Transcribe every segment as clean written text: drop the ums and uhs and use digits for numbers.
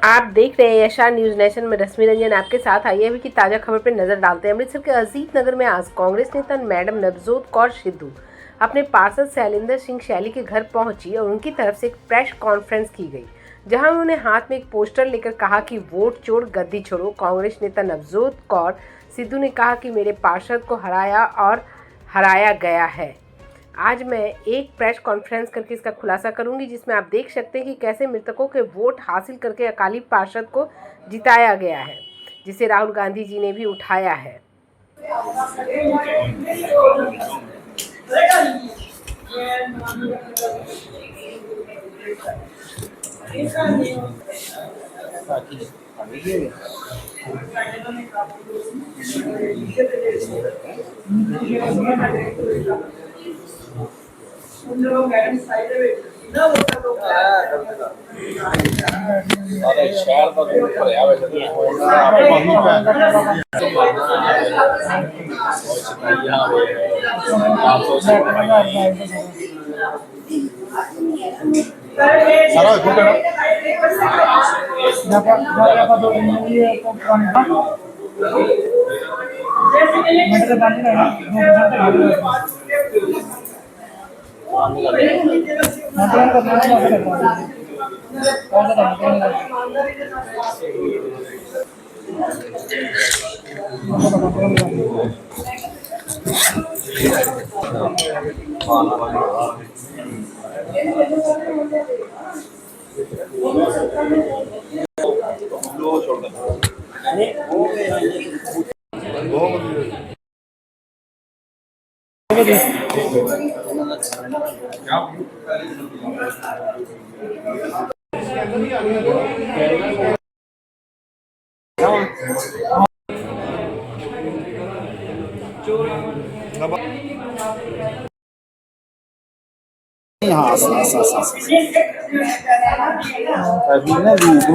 आप देख रहे हैं यशा न्यूज नेशन में रश्मि रंजन आपके साथ। आइए अभी की ताज़ा खबर पर नजर डालते हैं। अमृतसर के अजीत नगर में आज कांग्रेस नेता मैडम नवजोत कौर सिद्धू अपने पार्षद शैलेंद्र सिंह शैली के घर पहुंची और उनकी तरफ से एक प्रेस कॉन्फ्रेंस की गई, जहां उन्होंने हाथ में एक पोस्टर लेकर कहा कि वोट चोर गद्दी छोड़ो। कांग्रेस नेता नवजोत कौर सिद्धू ने कहा कि मेरे पार्षद को हराया और हराया गया है। आज मैं एक प्रेस कॉन्फ्रेंस करके इसका खुलासा करूंगी, जिसमें आप देख सकते हैं कि कैसे मृतकों के वोट हासिल करके अकाली पार्षद को जिताया गया है, जिसे राहुल गांधी जी ने भी उठाया है। शहर का भरया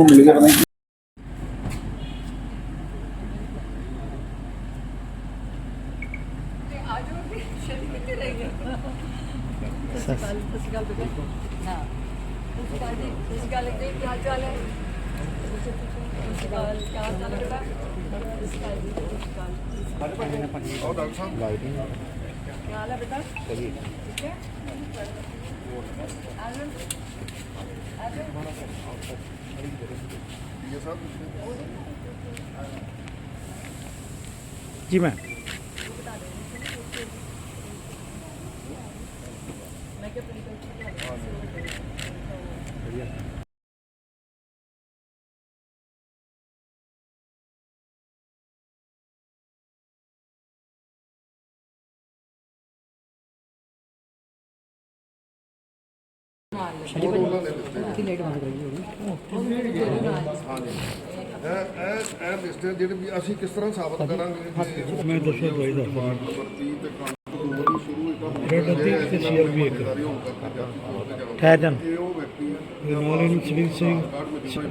मिल गया। जी मैम। ਜਿਹੜੇ ਵੀ ਅਸੀਂ ਕਿਸ ਤਰ੍ਹਾਂ ਸਾਬਤ ਕਰਾਂਗੇ? ਮੈਂ ਦੱਸਿਆ ਦਵਾਈ ਦਾ ਠਹਿਰ ਜਾਣ ਨੌਲੇਜ ਸਿਵਲ ਸਿੰਘ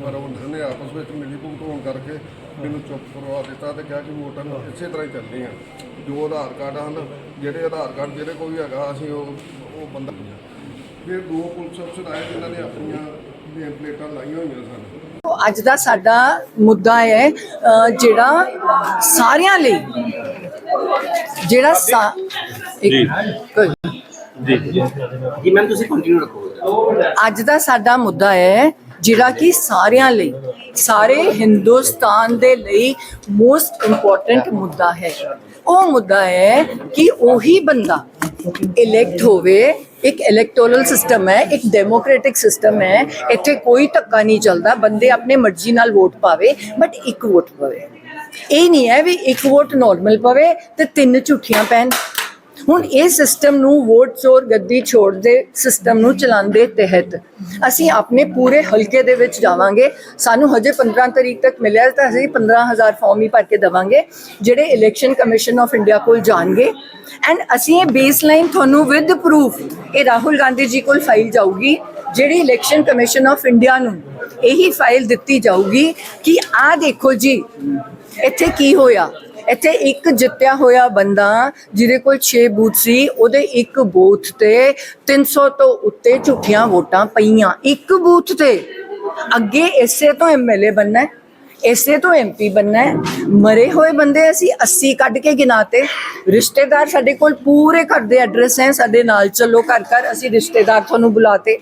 ਪਰ ਉਹਨਾਂ ਨੇ ਆਪਸ ਵਿੱਚ ਮਿਲੀ ਭੁਗਤ ਹੋਣ ਕਰਕੇ ਮੈਨੂੰ ਚੁੱਪ ਕਰਵਾ ਦਿੱਤਾ ਤੇ ਕਿਹਾ ਕਿ ਵੋਟਾਂ ਇਸੇ ਤਰ੍ਹਾਂ ਹੀ ਚੱਲਦੇ ਆ। ਜੋ ਆਧਾਰ ਕਾਰਡ ਹਨ, ਜਿਹੜੇ ਆਧਾਰ ਕਾਰਡ ਜਿਹੜੇ ਕੋਈ ਹੈਗਾ ਅਸੀਂ ਉਹ ਬੰਦਾ। ਫਿਰ ਦੋ ਪੁਲਿਸ ਅਫਸਰ ਆਏ ਜਿਨ੍ਹਾਂ ਨੇ ਆਪਣੀਆਂ ਨੇਮ ਪਲੇਟਾਂ ਲਾਈਆਂ ਹੋਈਆਂ ਸਨ। ਅੱਜ ਦਾ ਸਾਡਾ ਮੁੱਦਾ ਹੈ ਜਿਹੜਾ ਸਾਰਿਆਂ ਲਈ ਜਿਹੜਾ जी मैम तुसी कंटिन्यू रखो। ਅੱਜ ਦਾ ਸਾਡਾ ਮੁੱਦਾ ਹੈ ਜਿਹੜਾ ਕਿ ਸਾਰਿਆਂ ਲਈ ਸਾਰੇ ਹਿੰਦੁਸਤਾਨ ਦੇ ਲਈ ਮੋਸਟ ਇੰਪੋਰਟੈਂਟ ਮੁੱਦਾ ਹੈ। ਉਹ ਮੁੱਦਾ ਹੈ ਕਿ ਉਹੀ ਬੰਦਾ ਇਲੈਕਟ ਹੋਵੇ। एक इलैक्टोरल सिस्टम है, एक डेमोक्रेटिक सिस्टम है। इत्थे कोई धक्का नहीं चलता, बंदे अपने मर्जी नाल वोट पावे, बट एक वोट पवे। ये नहीं है भी एक वोट नॉर्मल पवे ते 3 झूठियां पैन। हुण ये सिस्टम नूं वोट चोर गद्दी छोड़ दे सिस्टम नूं चलाउण दे तहत असीं अपने पूरे हलके दे विच जावांगे। सानूं हजे 15 तरीक तक मिलिਆ ਤਾਂ ਅਸੀਂ 15,000 फॉर्म ही भर के देवांगे ਜਿਹੜੇ इलैक्शन कमीशन ऑफ इंडिया कोल जाणगे। एंड असीं ये बेसलाइन ਤੁਹਾਨੂੰ विद प्रूफ ये राहुल गांधी जी कोल फाइल जाऊगी, ਜਿਹੜੀ इलैक्शन कमीशन ऑफ इंडिया नूं यही फाइल दित्ती जाऊगी कि आ देखो जी इत्थे की होया। ਇੱਥੇ ਇੱਕ ਜਿੱਤਿਆ ਹੋਇਆ ਬੰਦਾ ਜਿਹਦੇ ਕੋਲ 6 ਬੂਥ ਸੀ, ਉਹਦੇ ਇੱਕ ਬੂਥ ਤੇ 300 ਤੋਂ ਉੱਤੇ ਝੂਠੀਆਂ ਵੋਟਾਂ ਪਈਆਂ। ਇੱਕ ਬੂਥ ਤੇ ਅੱਗੇ ਇਸੇ ਤੋਂ ਐਮਐਲਏ बनना है, ਇਸੇ ਤੋਂ ਐਮਪੀ बनना है। ਮਰੇ ਹੋਏ ਬੰਦੇ ਅਸੀਂ 80 ਕੱਢ ਕੇ ਗਿਣਾਤੇ। ਰਿਸ਼ਤੇਦਾਰ ਸਾਡੇ ਕੋਲ ਪੂਰੇ ਘਰ ਦੇ ਐਡਰੈਸ ਹੈ, ਸਾਡੇ ਨਾਲ ਚੱਲੋ ਘਰ ਘਰ, ਅਸੀਂ ਰਿਸ਼ਤੇਦਾਰ ਤੁਹਾਨੂੰ ਬੁਲਾਤੇ,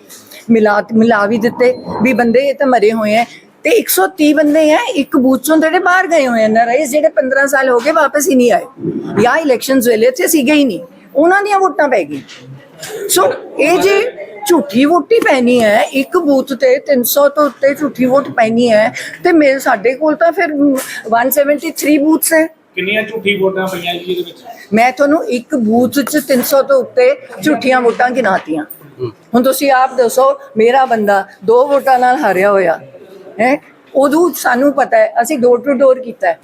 ਮਿਲਾ ਵੀ ਦਿੱਤੇ ਵੀ ਬੰਦੇ ਇਹ ਤਾਂ ਮਰੇ ਹੋਏ ਹੈ। ਤੇ 130 ਬੰਦੇ ਹੈ ਇੱਕ ਬੂਥ ਚੋਂ ਜਿਹੜੇ ਬਾਹਰ ਗਏ ਹੋਏ ਨੇ ਰਾਈਸ, ਜਿਹੜੇ 15 ਸਾਲ ਹੋ ਗਏ ਵਾਪਸ ਹੀ ਨਹੀਂ ਆਏ ਜਾਂ ਇਲੈਕਸ਼ਨਸ ਵੇਲੇ ਇੱਥੇ ਸੀਗੇ ਹੀ ਨਹੀਂ, ਉਹਨਾਂ ਦੀਆਂ ਵੋਟਾਂ ਪੈ ਗਈਆਂ। ਸੋ ਇਹ ਜੇ ਝੂਠੀ ਵੋਟੀ ਪੈਣੀ ਹੈ ਇੱਕ ਬੂਥ ਤੇ 300 ਤੋਂ ਉੱਤੇ ਝੂਠੀ ਵੋਟ ਪੈਣੀ ਹੈ ਤੇ ਮੇਰੇ ਸਾਡੇ ਕੋਲ ਤਾਂ ਫਿਰ 173 ਬੂਥਸ ਹੈ। ਕਿੰਨੀਆਂ ਝੂਠੀ ਵੋਟਾਂ ਪਈਆਂ ਜੀ ਇਹਦੇ ਵਿੱਚ? ਮੈਂ ਤੁਹਾਨੂੰ ਇੱਕ ਬੂਥ 'ਚ 300 ਤੋਂ ਉੱਤੇ ਝੂਠੀਆਂ ਵੋਟਾਂ ਗਿਣਾਤੀਆਂ। ਹੁਣ ਤੁਸੀਂ ਆਪ ਦੱਸੋ, ਮੇਰਾ ਬੰਦਾ 2 ਵੋਟਾਂ ਨਾਲ ਹਾਰਿਆ ਹੋਇਆ ਹੈ, ਉਦੋਂ ਸਾਨੂੰ ਪਤਾ ਹੈ, ਅਸੀਂ ਡੋਰ ਟੂ ਡੋਰ ਕੀਤਾ ਹੈ,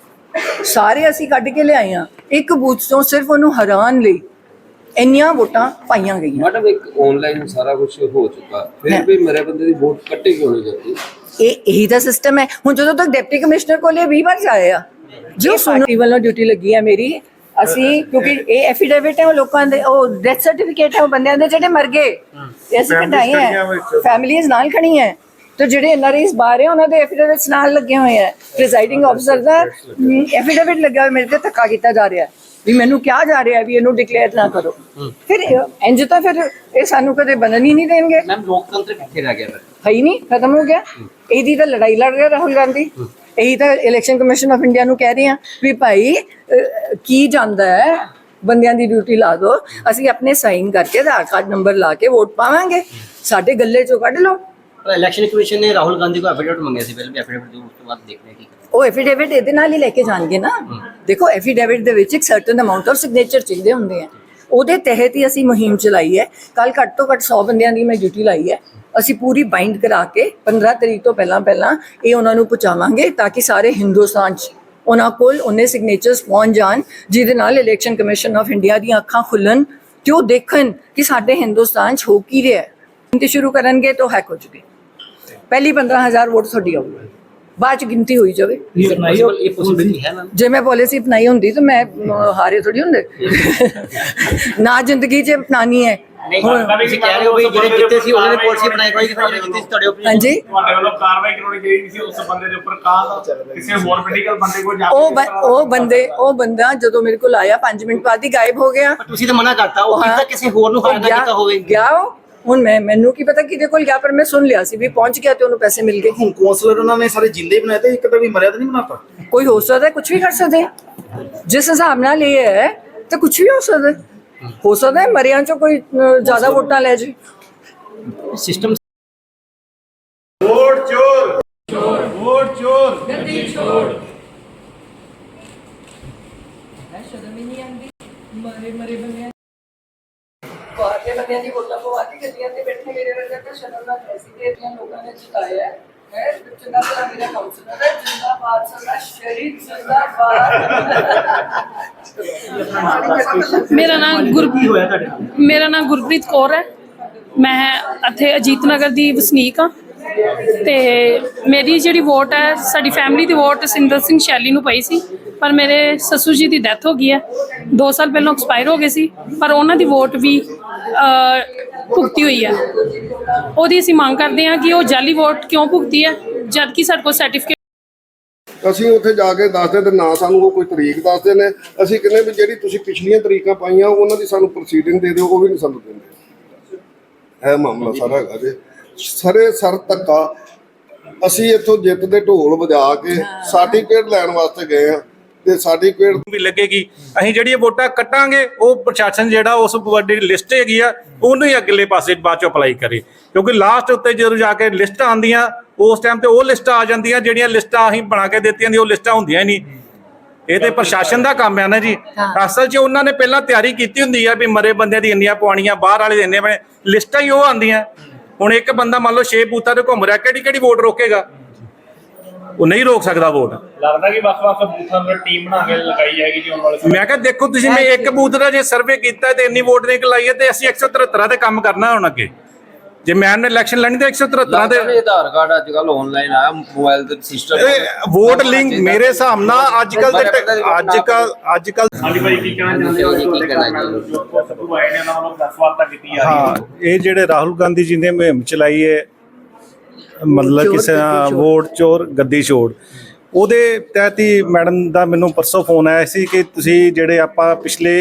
ਸਾਰੇ ਅਸੀਂ ਕੱਢ ਕੇ ਲਿਆਏ ਹਾਂ। ਇੱਕ ਬੂਥ ਤੋਂ ਸਿਰਫ ਉਹਨੂੰ ਹਰਾਉਣ ਲਈ ਇੰਨੀਆਂ ਵੋਟਾਂ ਪਾਈਆਂ ਗਈਆਂ। ਮੈਡਮ ਇੱਕ ਆਨਲਾਈਨ ਸਾਰਾ ਕੁਝ ਹੋ ਚੁੱਕਾ, ਫਿਰ ਵੀ ਮੇਰੇ ਬੰਦੇ ਦੀ ਵੋਟ ਕੱਟੇ ਕਿਉਂ ਨਹੀਂ ਜਾਂਦੀ? ਇਹੀ ਤਾਂ ਸਿਸਟਮ ਹੈ। ਹੁਣ ਜਦੋਂ ਤੱਕ ਡਿਪਟੀ ਕਮਿਸ਼ਨਰ ਕੋਲੇ 20 ਵਾਰ ਜਾਏ ਆ ਜੀ, ਪਾਰਟੀ ਵੱਲੋਂ ਡਿਊਟੀ ਲੱਗੀ ਹੈ ਮੇਰੀ। ਅਸੀਂ ਕਿਉਂਕਿ ਇਹ ਐਫੀਡੇਵਿਟ ਹੈ ਉਹ ਲੋਕਾਂ ਦੇ, ਉਹ ਡੈਥ ਸਰਟੀਫਿਕੇਟ ਹੈ ਉਹ ਬੰਦਿਆਂ ਦੇ ਜਿਹੜੇ ਮਰ ਗਏ, ਇਹ ਅਸੀਂ ਕਢਾਏ ਹੈ, ਫੈਮਿਲੀਜ਼ ਨਾਲ ਖੜੀ ਹੈ। ਤੇ ਜਿਹੜੇ ਐਨਆਰਆਈਜ਼ ਬਾਹਰ ਹੈ ਉਹਨਾਂ ਦੇ ਐਫੀਡੇਵਿਟਸ ਨਾਲ ਲੱਗੇ ਹੋਏ ਹੈ। ਪ੍ਰੀਜ਼ਾਈਡਿੰਗ ਆਫਿਸਰ ਦਾ ਐਫੀਡੇਵਿਟ ਲੱਗਾ ਹੋਇਆ, ਮੇਰੇ ਤੇ ਧੱਕਾ ਕੀਤਾ ਜਾ ਰਿਹਾ ਵੀ ਮੈਨੂੰ ਕਿਹਾ ਜਾ ਰਿਹਾ ਵੀ ਇਹਨੂੰ ਡਿਕਲੇਅਰ ਨਾ ਕਰੋ। ਫਿਰ ਇੰਜ ਤਾਂ ਫਿਰ ਇਹ ਸਾਨੂੰ ਕਦੇ ਬਣਨ ਹੀ ਨਹੀਂ ਦੇਣਗੇ। ਮੈਮ ਲੋਕਤੰਤਰ ਕਿੱਥੇ ਰਹਿ ਗਿਆ ਫਿਰ? ਹੈ ਹੀ ਨਹੀਂ, ਖਤਮ ਹੋ ਗਿਆ। ਇਹਦੀ ਤਾਂ ਲੜਾਈ ਲੜ ਰਿਹਾ ਰਾਹੁਲ ਗਾਂਧੀ। ਇਹੀ ਤਾਂ ਇਲੈਕਸ਼ਨ ਕਮਿਸ਼ਨ ਆਫ ਇੰਡੀਆ ਨੂੰ ਕਹਿ ਰਹੇ ਆ ਵੀ ਭਾਈ ਕੀ ਜਾਂਦਾ ਹੈ, ਬੰਦਿਆਂ ਦੀ ਡਿਊਟੀ ਲਾ ਦਿਓ, ਅਸੀਂ ਆਪਣੇ ਸਾਈਨ ਕਰਕੇ ਆਧਾਰ ਕਾਰਡ ਨੰਬਰ ਲਾ ਕੇ ਵੋਟ ਪਾਵਾਂਗੇ, ਸਾਡੇ ਗੱਲੇ ਚੋਂ ਕੱਢ ਲਓ। ਇਲੈਕਸ਼ਨ ਕਮਿਸ਼ਨ ਨੇ ਰਾਹੁਲ ਗਾਂਧੀ ਕੋ ਐਫੀਡੇਵਿਟ ਮੰਗਿਆ ਸੀ, ਪਹਿਲਾਂ ਵੀ ਐਫੀਡੇਵਿਟ ਦਿਓ, ਉਸ ਤੋਂ ਬਾਅਦ ਦੇਖਦੇ ਹਾਂ ਕੀ ਕਰਦੇ। ਉਹ ਐਫੀਡੇਵਿਟ ਇਹਦੇ ਨਾਲ ਹੀ ਲੈ ਕੇ ਜਾਣਗੇ ਨਾ। ਦੇਖੋ ਐਫੀਡੇਵਿਟ ਦੇ ਵਿੱਚ ਇੱਕ ਸਰਟਨ ਅਮਾਉਂਟ ਆਫ ਸਿਗਨੇਚਰ ਚਾਹੀਦੇ ਹੁੰਦੇ ਆ, ਉਹਦੇ ਤਹਿਤ ਹੀ ਅਸੀਂ ਮੁਹਿੰਮ ਚਲਾਈ ਹੈ। ਕੱਲ ਘੱਟ ਤੋਂ ਘੱਟ 100 ਬੰਦਿਆਂ ਦੀ ਮੈਂ ਡਿਊਟੀ ਲਾਈ ਹੈ। ਅਸੀਂ ਪੂਰੀ ਬਾਈਂਡ ਕਰਾ ਕੇ 15 ਤਰੀਕ ਤੋਂ ਪਹਿਲਾਂ ਇਹ ਉਹਨਾਂ ਨੂੰ ਪਹੁੰਚਾਵਾਂਗੇ ਤਾਂ ਕਿ ਸਾਰੇ ਹਿੰਦੁਸਤਾਨ 'ਚ ਉਹਨਾਂ ਕੋਲ ਉਹਨੇ ਸਿਗਨੇਚਰਸ ਪਹੁੰਚ ਜਾਣ, ਜਿਹਦੇ ਨਾਲ ਇਲੈਕਸ਼ਨ ਕਮਿਸ਼ਨ ਆਫ ਇੰਡੀਆ ਦੀਆਂ ਅੱਖਾਂ ਖੁੱਲਣ ਤੇ ਉਹ ਦੇਖਣ ਕਿ ਸਾਡੇ ਹਿੰਦੁਸਤਾਨ 'ਚ ਹੋ ਕੀ ਰਿਹਾ ਹੈ। ਗਿਣਤੀ ਸ਼ੁਰੂ ਕਰਨਗੇ ਤਾਂ ਹੈਕ ਹੋ ਚੁੱਕੇ। ਪਹਿਲੀ 15,000 ਵੋਟ ਤੁਹਾਡੀ ਆਊਗੀ, ਬਾਅਦ 'ਚ ਗਿਣਤੀ ਹੋਈ ਜਾਵੇ। ਇਹ ਪੋਸਿਬਿਲਿਟੀ ਹੈ ਮੈਮ? ਜੇ ਮੈਂ ਪਾਲਿਸੀ ਅਪਣਾਈ ਹੁੰਦੀ ਤਾਂ ਮੈਂ ਹਾਰੇ ਥੋੜੀ ਹੁੰਦੇ ਨਾ, ਜ਼ਿੰਦਗੀ 'ਚ ਅਪਣਾਣੀ ਹੈ। ਨਹੀਂ ਤੁਸੀਂ ਕਹਿ ਰਹੇ ਹੋ ਵੀ ਜਿਹੜੇ ਜਿੱਤੇ ਸੀ ਉਹਨਾਂ ਨੇ ਪਾਲਿਸੀ ਬਣਾਈ ਕੋਈ ਤੁਹਾਡੇ ਕੀਤੀ ਸੀ, ਤੁਹਾਡੇ ਉੱਪਰ ਹਾਂਜੀ ਤੁਹਾਡੇ ਵੱਲੋਂ ਕਾਰਵਾਈ ਕਰਾਉਣੀ ਚਾਹੀਦੀ ਸੀ ਉਸ ਬੰਦੇ ਦੇ ਉੱਪਰ, ਕਿਸੇ ਹੋਰ ਪੋਲੀਟੀਕਲ ਬੰਦੇ ਕੋਲ ਜਾ ਕੇ ਉਹ ਬੰਦਾ ਜਦੋਂ ਮੇਰੇ ਕੋਲ ਆਇਆ 5 ਮਿੰਟ ਬਾਅਦ ਹੀ ਗਾਇਬ ਹੋ ਗਿਆ। ਤੁਸੀਂ ਤਾਂ ਮਨਾ ਕਰਤਾ, ਉਹ ਕਿਤਾ ਕਿਸੇ ਹੋਰ ਨੂੰ ਫਾਇਦਾ ਕੀਤਾ ਹੋਵੇ। ਗਿਆ ਉਹ, ਹੁਣ ਮੈਨੂੰ ਕੀ ਪਤਾ ਕਿਹਦੇ ਕੋਲ ਗਿਆ, ਪਰ ਮੈਂ ਸੁਣ ਲਿਆ ਸੀ ਵੀ ਪਹੁੰਚ ਗਿਆ ਤੇ ਉਹਨੂੰ ਪੈਸੇ ਮਿਲ ਗਏ। ਹੁਣ ਕੌਂਸਲਰ ਉਹਨਾਂ ਨੇ ਸਾਰੇ ਜਿੰਦੇ ਹੀ ਬਣਾਏ ਤੇ ਇੱਕ ਤਾਂ ਵੀ ਮਰਿਆ ਤਾਂ ਨਹੀਂ ਬਣਾਤਾ। ਕੋਈ ਹੋ ਸਕਦਾ, ਕੁਝ ਵੀ ਕਰ ਸਕਦੇ ਜਿਸ ਹਿਸਾਬ ਨਾਲ ਇਹ ਹੈ ਤੇ ਕੁਝ ਵੀ ਹੋ ਸਕਦਾ ਹੈ ਮਰਿਆਂ ਚੋਂ ਕੋਈ ਜ਼ਿਆਦਾ ਵੋਟਾਂ ਲੈ ਜੇ। ਸਿਸਟਮ ਵੋਟ ਚੋਰ ਵੋਟ ਚੋਰ ਗੱਦੀ ਛੋੜ। ਸ਼ਰਮ ਹੀ ਨਹੀਂ ਆਉਂਦੀ, ਮਰੇ ਬੰਦਿਆਂ ਬਾਹਰਲੇ ਬੰਦਿਆਂ ਦੀ ਵੋਟਾਂ ਪਵਾ ਕੇ ਗੱਡੀਆਂ ਤੇ ਬੈਠੇ ਮੇਰੇ ਵਰਗਾ ਤਾਂ ਸ਼ਰਮ ਨਾਲ ਐਸੀ ਦੇਤੀਆਂ ਲੋਕਾਂ ਨੇ ਜਿਤਾਇਆ ਹੈ। ਚੰਗਾ ਭਲਾ ਮੇਰਾ ਕਾਉਂਸਲਰ ਹੈ, ਜਿੰਦਾਬਾਦ ਸਰਦਾਰ ਸ਼ਰੀਫ ਜਿੰਦਾਬਾਦ। ਮੇਰਾ ਨਾਮ ਗੁਰਪ੍ਰੀਤ ਕੌਰ ਹੈ। ਮੈਂ ਇੱਥੇ ਅਜੀਤ ਨਗਰ ਦੀ ਵਸਨੀਕ ਹਾਂ ਤੇ ਮੇਰੀ ਜਿਹੜੀ ਵੋਟ ਹੈ, ਸਾਡੀ ਫੈਮਿਲੀ ਦੀ ਵੋਟ ਸਿੰਦਰ ਸਿੰਘ ਸ਼ੈਲੀ ਨੂੰ ਪਈ ਸੀ, ਪਰ ਮੇਰੇ ਸੱਸੂ ਜੀ ਦੀ ਡੈਥ ਹੋ ਗਈ ਹੈ। 2 ਸਾਲ ਪਹਿਲਾਂ ਐਕਸਪਾਇਰ ਹੋ ਗਏ ਸੀ, ਪਰ ਉਹਨਾਂ ਦੀ ਵੋਟ ਵੀ ਭੁਗਤੀ ਹੋਈ ਹੈ। ਉਹਦੀ ਅਸੀਂ ਮੰਗ ਕਰਦੇ ਹਾਂ ਕਿ ਉਹ ਜਾਲੀ ਵੋਟ ਕਿਉਂ ਭੁਗਤੀ ਹੈ, ਜਦ ਕਿ ਸਾਡੇ ਕੋਲ ਸਰਟੀਫਿਕੇਟ। ਅਸੀਂ ਉੱਥੇ ਜਾ ਕੇ ਦੱਸਦੇ ਤੇ ਨਾ ਸਾਨੂੰ ਉਹ ਕੋਈ ਤਰੀਕ ਦੱਸਦੇ ਨੇ। ਅਸੀਂ ਕਹਿੰਦੇ ਵੀ ਜਿਹੜੀ ਤੁਸੀਂ ਪਿਛਲੀਆਂ ਤਰੀਕਾਂ ਪਾਈਆਂ ਉਹਨਾਂ ਦੀ ਸਾਨੂੰ ਪ੍ਰੋਸੀਡਿੰਗ ਦੇ ਦਿਓ, ਉਹ ਵੀ ਨਹੀਂ ਸਾਨੂੰ ਦਿੰਦੇ। ਇਹ ਮਾਮਲਾ ਸਾਰਾ ਹੈਗਾ ਜੇ ਸਰੇ ਸਰ ਧੱਕਾ। ਅਸੀਂ ਇੱਥੋਂ ਜਿੱਤ ਦੇ ਢੋਲ ਵਜਾ ਕੇ ਸਰਟੀਫਿਕੇਟ ਲੈਣ ਵਾਸਤੇ ਗਏ ਆ ਤੇ ਸਰਟੀਫਿਕੇਟ ਵੀ ਲੱਗੇਗੀ। ਅਸੀਂ ਜਿਹੜੀਆਂ ਵੋਟਾਂ ਕੱਟਾਂਗੇ ਉਹ ਪ੍ਰਸ਼ਾਸਨ ਜਿਹੜਾ ਉਸ ਵੱਡੀ ਲਿਸਟ ਹੈਗੀ ਆ ਉਹਨੂੰ ਹੀ ਅਗਲੇ ਪਾਸੇ ਬਾਅਦ ਚ ਅਪਲਾਈ ਕਰੇ, ਕਿਉਂਕਿ ਲਾਸਟ ਉੱਤੇ ਜਦੋਂ ਜਾ ਕੇ ਲਿਸਟਾਂ ਆਉਂਦੀਆਂ ਉਸ ਟਾਈਮ ਤੇ ਉਹ ਲਿਸਟਾਂ ਆ ਜਾਂਦੀਆਂ ਜਿਹੜੀਆਂ ਲਿਸਟਾਂ ਅਸੀਂ ਬਣਾ ਕੇ ਦਿੱਤੀਆਂ ਉਹ ਲਿਸਟਾਂ ਹੁੰਦੀਆਂ ਹੀ ਨਹੀਂ। ਇਹ ਤੇ ਪ੍ਰਸ਼ਾਸਨ ਦਾ ਕੰਮ ਹੈ ਨਾ ਜੀ। ਅਸਲ 'ਚ ਉਹਨਾਂ ਨੇ ਪਹਿਲਾਂ ਤਿਆਰੀ ਕੀਤੀ ਹੁੰਦੀ ਆ ਵੀ ਮਰੇ ਬੰਦਿਆਂ ਦੀ ਇੰਨੀਆਂ ਪਵਾਉਣੀਆਂ, ਬਾਹਰ ਵਾਲੇ ਇੰਨੇ ਬਣੇ, ਲਿਸਟਾਂ ਹੀ ਉਹ ਆਉਂਦੀਆਂ। ਹੁਣ ਇੱਕ ਬੰਦਾ ਮੰਨ ਲਓ 6 ਬੂਥਾਂ ਤੇ ਘੁੰਮ ਰਿਹਾ, ਕਿਹੜੀ ਵੋਟ ਰੋਕੇਗਾ? ਉਹ ਨਹੀਂ ਰੋਕ ਸਕਦਾ ਵੋਟ। ਲੱਗਦਾ ਕਿ ਵੱਖ-ਵੱਖ ਬੂਥਾਂ ਨੂੰ ਟੀਮ ਬਣਾ ਕੇ ਲਗਾਈ ਜਾਏਗੀ ਜੀ ਆਉਣ ਵਾਲੇ ਸਮੇਂ। ਮੈਂ ਕਿਹਾ ਦੇਖੋ ਤੁਸੀਂ, ਮੈਂ ਇੱਕ ਬੂਥ ਦਾ ਜੇ ਸਰਵੇ ਕੀਤਾ ਤੇ ਇੰਨੀ ਵੋਟ ਨਹੀਂ ਲਾਈ ਹੈ ਤੇ ਅਸੀਂ 173 ਦੇ ਕੰਮ ਕਰਨਾ ਹੁਣ ਅੱਗੇ। ਜੇ ਮੈਂ ਇਲੈਕਸ਼ਨ ਲੜਨੀ ਤੇ 173 ਦੇ ਆਧਾਰ ਕਾਰਡ ਅੱਜ ਕੱਲ ਆਨਲਾਈਨ ਆ, ਮੋਬਾਈਲ ਦੇ ਸਿਸਟਮ ਵੋਟ ਲਿੰਕ ਮੇਰੇ ਹਿਸਾਬ ਨਾਲ ਅੱਜ ਕੱਲ ਹਾਂਜੀ ਭਾਈ ਕੀ ਕਹਿਣਾ ਚਾਹੁੰਦੇ ਹੋ? ਸਿੱਧੂ ਆਏ ਨੇ, ਉਹਨਾਂ ਵੱਲੋਂ ਪ੍ਰੈਸ ਵਾਰਤਾ ਕੀਤੀ ਜਾ ਰਹੀ ਹੈ। ਹਾਂ, ਇਹ ਜਿਹੜੇ ਰਾਹੁਲ ਗਾਂਧੀ ਜੀ ਨੇ ਮੁਹਿੰਮ ਚਲਾਈ ਹੈ ਮਤਲਬ ਚੋਰ, ਕਿਸੇ ਗੱਦੀ ਚੋਰ। ਵੋਟ ਚੋਰ ਗੱਦੀ ਚੋਰ ਉਹਦੇ ਤਹਿਤ ਹੀ ਮੈਡਮ ਦਾ ਮੈਨੂੰ ਪਰਸੋਂ ਫੋਨ ਆਇਆ ਸੀ ਕਿ ਤੁਸੀਂ ਜਿਹੜੇ ਆਪਾਂ ਪਿਛਲੇ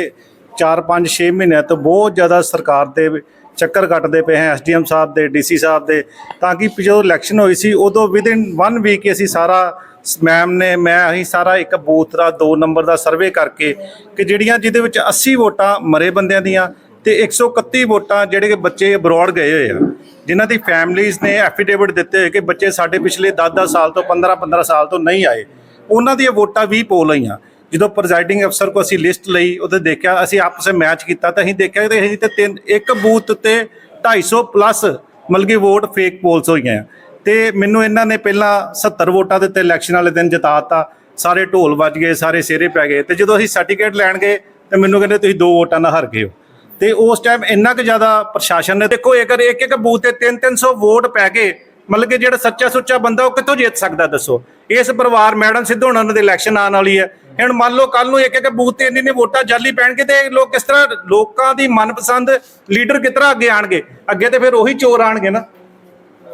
4-5-6 ਮਹੀਨਿਆਂ ਤੋਂ ਬਹੁਤ ਜ਼ਿਆਦਾ ਸਰਕਾਰ ਦੇ ਚੱਕਰ ਕੱਟਦੇ ਪਏ ਹਾਂ ਐਸਡੀਐਮ ਸਾਹਿਬ ਦੇ ਡੀਸੀ ਸਾਹਿਬ ਦੇ, ਤਾਂ ਕਿ ਜਦੋਂ ਇਲੈਕਸ਼ਨ ਹੋਈ ਸੀ ਉਦੋਂ ਵਿਦਿਨ 1 ਵੀਕ ਅਸੀਂ ਸਾਰਾ ਮੈਮ ਨੇ ਅਸੀਂ ਸਾਰਾ ਇੱਕ ਬੂਥ ਦਾ 2 ਨੰਬਰ ਦਾ ਸਰਵੇ ਕਰਕੇ ਕਿ ਜਿਹੜੀਆਂ ਜਿਹਦੇ ਵਿੱਚ 80 ਵੋਟਾਂ ਮਰੇ ਬੰਦਿਆਂ ਦੀਆਂ ਤੇ 131 ਵੋਟਾਂ ਜਿਹੜੇ ਕਿ ਬੱਚੇ ਅਬਰੋਡ ਗਏ ਹੋਏ ਆ, ਜਿਨ੍ਹਾਂ ਦੀ ਫੈਮਲੀਜ਼ ਨੇ ਐਫੀਡੇਵਿਟ ਦਿੱਤੇ ਹੋਏ ਕਿ ਬੱਚੇ ਸਾਡੇ ਪਿਛਲੇ 10-10 ਸਾਲ ਤੋਂ 15-15 ਸਾਲ ਤੋਂ ਨਹੀਂ ਆਏ, ਉਹਨਾਂ ਦੀਆਂ ਵੋਟਾਂ ਵੀ ਪੋਲ ਹੋਈਆਂ। ਜਦੋਂ ਪ੍ਰੈਜ਼ਾਈਡਿੰਗ ਅਫਸਰ ਕੋ ਅਸੀਂ ਲਿਸਟ ਲਈ ਉਹਦੇ ਦੇਖਿਆ, ਅਸੀਂ ਆਪਸ ਵਿੱਚ ਮੈਚ ਕੀਤਾ ਤਾਂ ਅਸੀਂ ਦੇਖਿਆ ਕਿ ਅਸੀਂ ਤੇ ਇੱਕ ਬੂਥ ਉੱਤੇ 250 ਪਲੱਸ ਮਤਲਬ ਕਿ ਵੋਟ ਫੇਕ ਪੋਲਸ ਹੋਈਆਂ। ਤੇ ਮੈਨੂੰ ਇਹਨਾਂ ਨੇ ਪਹਿਲਾਂ 70 ਵੋਟਾਂ ਦੇ ਉੱਤੇ ਇਲੈਕਸ਼ਨ ਵਾਲੇ ਦਿਨ ਜਿਤਾਤਾ, ਸਾਰੇ ਢੋਲ ਵੱਜ ਗਏ, ਸਾਰੇ ਸਿਹਰੇ ਪੈ ਗਏ। ਤੇ ਜਦੋਂ ਅਸੀਂ ਸਰਟੀਫਿਕੇਟ ਲੈਣ ਗਏ ਤੇ ਮੈਨੂੰ ਕਹਿੰਦੇ ਤੁਸੀਂ 2 ਵੋਟਾਂ ਨਾਲ ਹਾਰ ਗਏ ਹੋ। ਤੇ ਉਸ ਟਾਈਮ ਇੰਨਾ ਕੁ ਜ਼ਿਆਦਾ ਪ੍ਰਸ਼ਾਸਨ ਨੇ, ਦੇਖੋ ਅਗਰ ਇੱਕ ਬੂਥ ਤੇ 300 ਵੋਟ ਪੈ ਕੇ ਮਤਲਬ ਕਿ ਜਿਹੜਾ ਸੱਚਾ ਸੁੱਚਾ ਬੰਦਾ ਉਹ ਕਿੱਥੋਂ ਜਿੱਤ ਸਕਦਾ ਦੱਸੋ। ਇਸ ਪਰਿਵਾਰ ਮੈਡਮ ਸਿੱਧੂ ਉਹਨਾਂ ਦੇ ਇਲੈਕਸ਼ਨ ਆਉਣ ਵਾਲੀ ਹੈ, ਹੁਣ ਮੰਨ ਲਓ ਕੱਲ ਨੂੰ ਇੱਕ ਬੂਥ ਤੇ ਇੰਨੀ ਵੋਟਾਂ ਜਾਲੀ ਪੈਣਗੇ ਤੇ ਲੋਕ ਕਿਸ ਤਰ੍ਹਾਂ, ਲੋਕਾਂ ਦੀ ਮਨਪਸੰਦ ਲੀਡਰ ਕਿਸ ਤਰ੍ਹਾਂ ਅੱਗੇ ਆਣਗੇ? ਅੱਗੇ ਤੇ ਫਿਰ ਉਹੀ ਚੋਰ ਆਣਗੇ ਨਾ,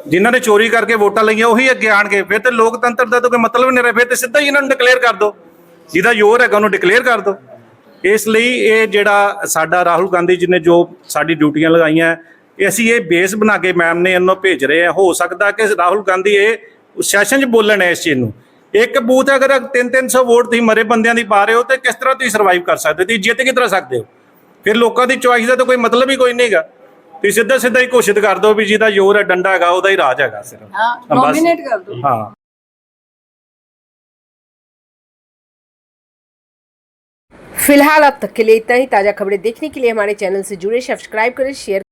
ਜਿਨ੍ਹਾਂ ਨੇ ਚੋਰੀ ਕਰਕੇ ਵੋਟਾਂ ਲਈਆਂ ਉਹੀ ਅੱਗੇ ਆਣਗੇ। ਫਿਰ ਤੇ ਲੋਕਤੰਤਰ ਦਾ ਤਾਂ ਕੋਈ ਮਤਲਬ ਨਹੀਂ ਰਿਹਾ, ਫਿਰ ਤੇ ਸਿੱਧਾ ਹੀ ਇਹਨਾਂ ਨੂੰ ਡਿਕਲੇਅਰ ਕਰ ਦਿਓ, ਜਿਹਦਾ ਜ਼ੋਰ ਹੈਗਾ ਉਹਨੂੰ ਡਿਕਲੇਅਰ ਕਰ ਦਿਓ। ਇਸ ਲਈ ਇਹ ਜਿਹੜਾ ਸਾਡਾ ਰਾਹੁਲ ਗਾਂਧੀ ਜੀ ਨੇ ਜੋ ਸਾਡੀ ਡਿਊਟੀਆਂ ਲਗਾਈਆਂ, ਅਸੀਂ ਇਹ ਬੇਸ ਬਣਾ ਕੇ ਮੈਮ ਨੇ ਇਹਨੂੰ ਭੇਜ ਰਹੇ ਆ। ਹੋ ਸਕਦਾ ਕਿ ਰਾਹੁਲ ਗਾਂਧੀ ਇਹ ਸੈਸ਼ਨ 'ਚ ਬੋਲਣ ਇਸ ਚੀਜ਼ ਨੂੰ। ਇੱਕ ਬੂਥ ਅਗਰ 300 ਵੋਟ ਤੁਸੀਂ ਮਰੇ ਬੰਦਿਆਂ ਦੀ ਪਾ ਰਹੇ ਹੋ ਤੇ ਕਿਸ ਤਰ੍ਹਾਂ ਤੁਸੀਂ ਸਰਵਾਈਵ ਕਰ ਸਕਦੇ? ਤੁਸੀਂ ਜਿੱਤ ਕਿਸ ਤਰ੍ਹਾਂ ਸਕਦੇ ਹੋ? ਫਿਰ ਲੋਕਾਂ ਦੀ ਚੁਆਇਸ ਦਾ ਤਾਂ ਕੋਈ ਮਤਲਬ ਹੀ ਕੋਈ ਨਹੀਂ ਹੈਗਾ। ਤੁਸੀਂ ਸਿੱਧਾ ਹੀ ਘੋਸ਼ਿਤ ਕਰ ਦਿਓ ਵੀ ਜਿਹਦਾ ਜ਼ੋਰ ਹੈ ਡੰਡਾ ਹੈਗਾ ਉਹਦਾ ਹੀ ਰਾਜ ਹੈਗਾ ਸਿਰਫ। ਹਾਂ, ਬਸ। ਨੋਮੀਨੇਟ ਕਰ ਦਿਓ। ਹਾਂ। फिलहाल अब तक के लिए इतना ही। ताज़ा खबरें देखने के लिए हमारे चैनल से जुड़े, सब्सक्राइब करें, शेयर